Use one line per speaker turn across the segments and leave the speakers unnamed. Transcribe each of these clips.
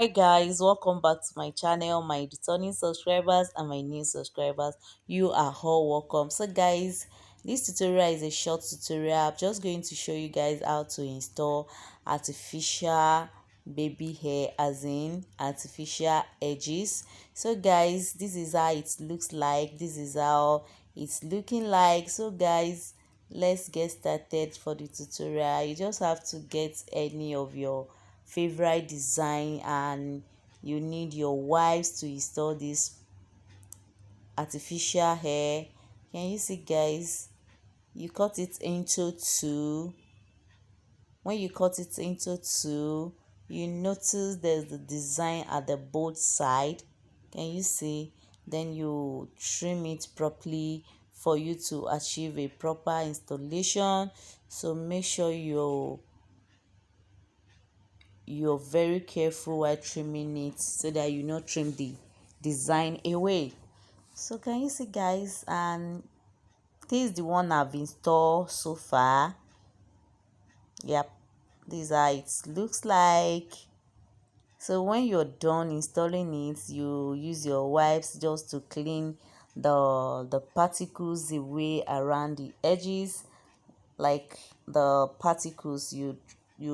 Hi guys, welcome back to my channel, my returning subscribers and my new subscribers. You are all welcome. So guys, this tutorial is a short tutorial. I'm just going to show you guys how to install artificial baby hair, as in artificial edges. So guys, this is how it looks like. This is how it's looking like. So guys, let's get started for the tutorial. You just have to get any of your favorite design and you need your wives to install this artificial hair. Can you see guys? You cut it into two. When you cut it into two, you notice there's the design at the both side. Can you see? Then you trim it properly for you to achieve a proper installation. So make sure you're very careful while trimming it so that you not trim the design away. So can you see guys, and this is the one I've installed so far. Yep, this is how it looks like. So when you're done installing it, you use your wipes just to clean the particles away around the edges, like the particles. You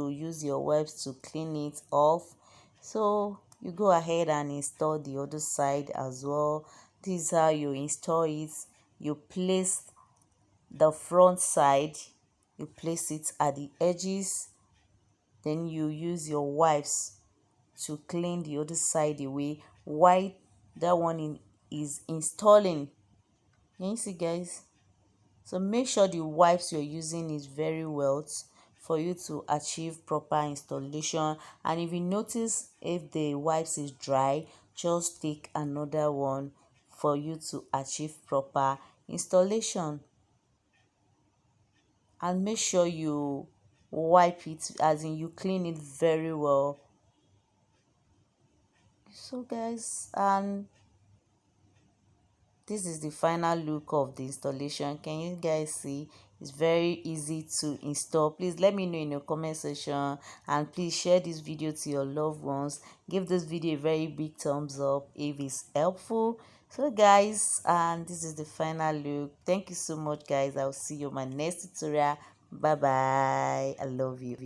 use your wipes to clean it off. So you go ahead and install the other side as well. This is how you install it. You place the front side, you place it at the edges, then you use your wipes to clean the other side away while that is installing. Can you see guys? So make sure the wipes you're using is very wet for you to achieve proper installation. And if you notice if the wipes is dry, just take another one for you to achieve proper installation. And make sure you wipe it, as in you clean it very well. So guys, and this is the final look of the installation. Can you guys see? It's very easy to install. Please let me know in the comment section, and please share this video to your loved ones. Give this video a very big thumbs up if it's helpful. So guys, and this is the final look. Thank you so much guys. I'll see you in my next tutorial. Bye bye. I love you.